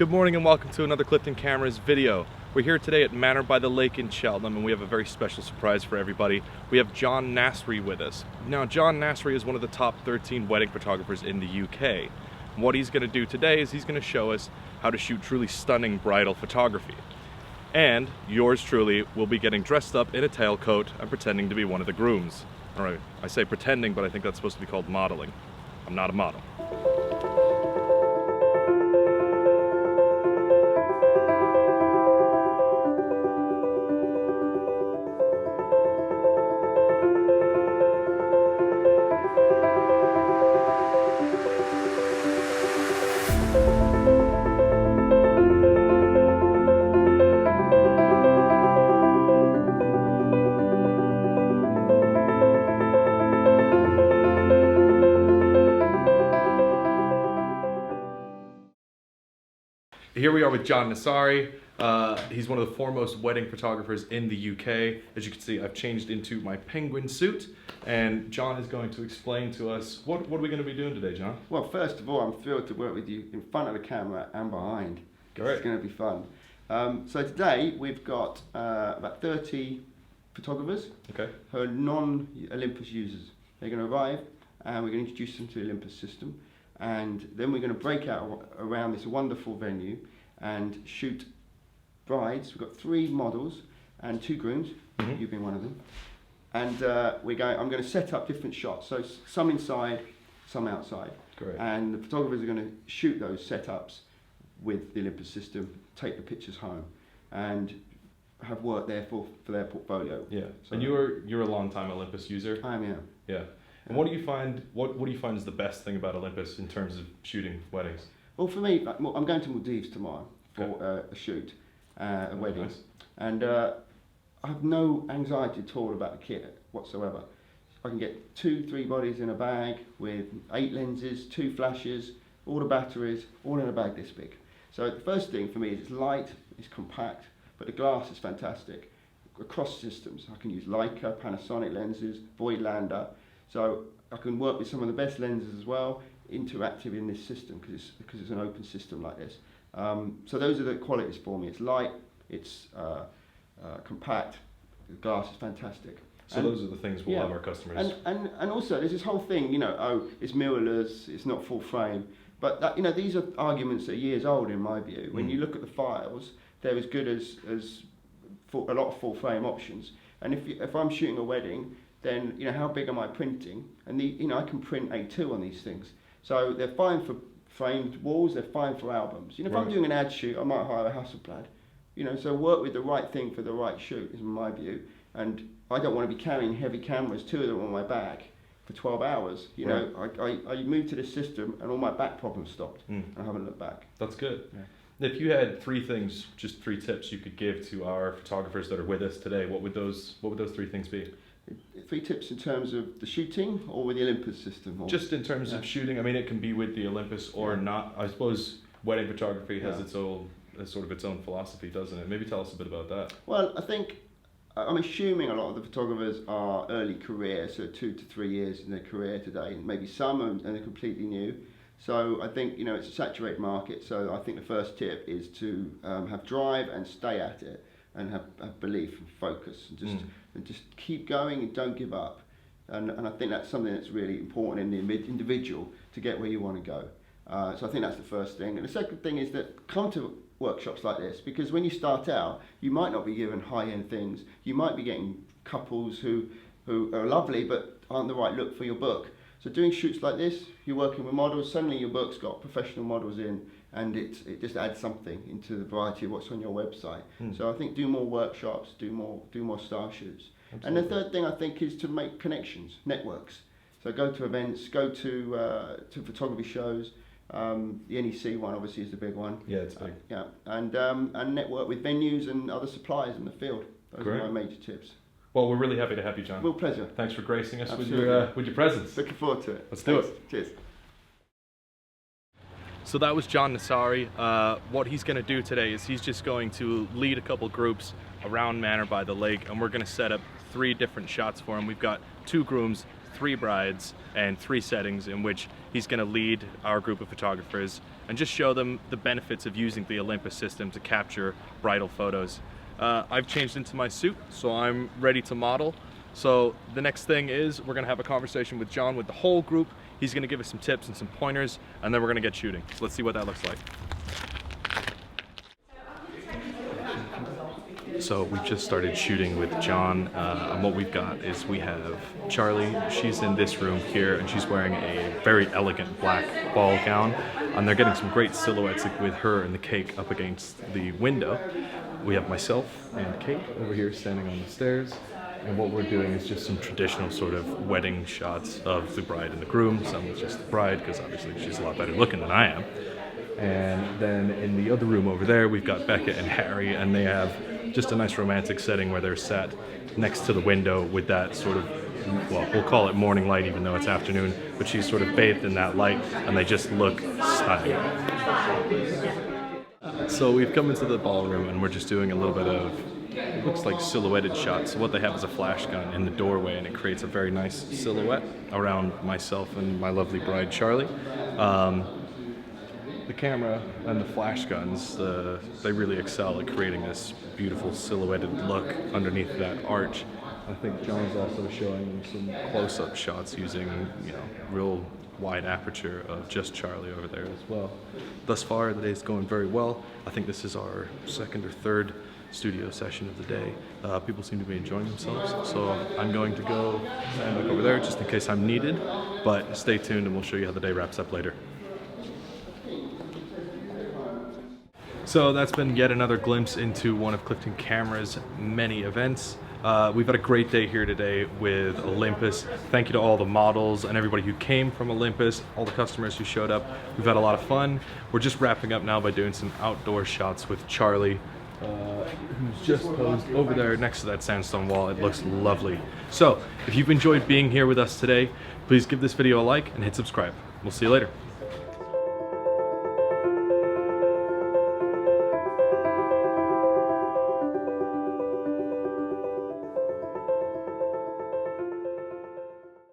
Good morning and welcome to another Clifton Cameras video. We're here today at Manor by the Lake in Cheltenham and we have a very special surprise for everybody. We have John Nasri with us. Now, John Nasri is one of the top 13 wedding photographers in the UK. What he's going to do today is he's going to show us how to shoot truly stunning bridal photography. And yours truly will be getting dressed up in a tailcoat and pretending to be one of the grooms. Alright, I say pretending, but I think that's supposed to be called modeling. I'm not a model. Here we are with John Nasri. He's one of the foremost wedding photographers in the UK. As you can see, I've changed into my penguin suit, and John is going to explain to us what are we going to be doing today, John? Well, first of all, I'm thrilled to work with you in front of the camera and behind. Great. It's going to be fun. So today we've got about 30 photographers who are non-Olympus users. They're going to arrive and we're going to introduce them to the Olympus system, and then we're going to break out around this wonderful venue and shoot brides. We've got 3 models and 2 grooms, you being one of them. And I'm going to set up different shots, so some inside, some outside. Great. And the photographers are going to shoot those setups with the Olympus system, take the pictures home, and have work there for their portfolio. Yeah. So, and you're a long-time Olympus user. I am, yeah. Yeah. And what do you find? What do you find is the best thing about Olympus in terms of shooting weddings? Well, for me, I'm going to Maldives tomorrow for a shoot, a wedding, nice. and I have no anxiety at all about the kit whatsoever. I can get 2-3 bodies in a bag with 8 lenses, 2 flashes, all the batteries, all in a bag this big. So the first thing for me is it's light, it's compact, but the glass is fantastic. Across systems, I can use Leica, Panasonic lenses, Voigtlander, so I can work with some of the best lenses as well, interactive in this system because it's an open system like this. So those are the qualities for me. It's light, it's compact, the glass is fantastic. So those are the things we'll have our customers. And also there's this whole thing, it's mirrorless, it's not full frame. But that, these are arguments that are years old in my view. When you look at the files, they're as good as a lot of full frame options. And if I'm shooting a wedding, then how big am I printing? And I can print A2 on these things. So they're fine for framed walls, they're fine for albums. If I'm doing an ad shoot, I might hire a Hasselblad. So work with the right thing for the right shoot is my view. And I don't want to be carrying heavy cameras, 2 of them on my back for 12 hours. I moved to this system and all my back problems stopped. And I haven't looked back. That's good. Yeah. If you had 3 things, just 3 tips you could give to our photographers that are with us today, what would those 3 things be? 3 tips in terms of the shooting or with the Olympus system? Or? Just in terms of shooting, I mean, it can be with the Olympus or not. I suppose wedding photography has its own philosophy, doesn't it? Maybe tell us a bit about that. Well, I'm assuming a lot of the photographers are early career, so 2 to 3 years in their career today, and maybe some and they're completely new. So I think it's a saturated market. So I think the first tip is to have drive and stay at it, and have belief and focus, and just keep going and don't give up. And I think that's something that's really important in the individual to get where you want to go. So I think that's the first thing. And the second thing is that come to workshops like this, because when you start out, you might not be given high-end things. You might be getting couples who are lovely but aren't the right look for your book. So doing shoots like this, you're working with models, suddenly your book's got professional models in, and it just adds something into the variety of what's on your website. So I think do more workshops, do more star shoots. Absolutely. And the third thing I think is to make connections, networks. So go to events, go to photography shows. The NEC one obviously is the big one. Yeah, it's big. And network with venues and other suppliers in the field. Those are my major tips. Well, we're really happy to have you, John. Real pleasure. Thanks for gracing us with Absolutely. your presence. Looking forward to it. Let's do it. Cheers. So that was John Nasri. What he's going to do today is he's just going to lead a couple groups around Manor by the Lake, and we're going to set up 3 different shots for him. We've got 2 grooms, 3 brides, and 3 settings in which he's going to lead our group of photographers and just show them the benefits of using the Olympus system to capture bridal photos. I've changed into my suit, so I'm ready to model. So the next thing is we're gonna have a conversation with John with the whole group. He's gonna give us some tips and some pointers, and then we're gonna get shooting. So let's see what that looks like. So we've just started shooting with John, and what we've got is we have Charlie. She's in this room here, and she's wearing a very elegant black ball gown, and they're getting some great silhouettes with her and the cake up against the window. We have myself and Kate over here standing on the stairs, and what we're doing is just some traditional sort of wedding shots of the bride and the groom. Some with just the bride, because obviously she's a lot better looking than I am. And then in the other room over there, we've got Becca and Harry, and they have just a nice romantic setting where they're sat next to the window with that sort of, well, we'll call it morning light even though it's afternoon, but she's sort of bathed in that light, and they just look stunning. So we've come into the ballroom, and we're just doing a little bit of, it looks like silhouetted shots. So what they have is a flash gun in the doorway, and it creates a very nice silhouette around myself and my lovely bride, Charlie. The camera and the flash guns, they really excel at creating this beautiful silhouetted look underneath that arch. I think John's also showing some close-up shots using, real wide aperture of just Charlie over there as well. Thus far, the day's going very well. I think this is our second or third studio session of the day. People seem to be enjoying themselves, so I'm going to go stand back over there just in case I'm needed, but stay tuned and we'll show you how the day wraps up later. So that's been yet another glimpse into one of Clifton Camera's many events. We've had a great day here today with Olympus. Thank you to all the models and everybody who came from Olympus, all the customers who showed up. We've had a lot of fun. We're just wrapping up now by doing some outdoor shots with Charlie, who's just posed over there next to that sandstone wall. It looks lovely. So if you've enjoyed being here with us today, please give this video a like and hit subscribe. We'll see you later.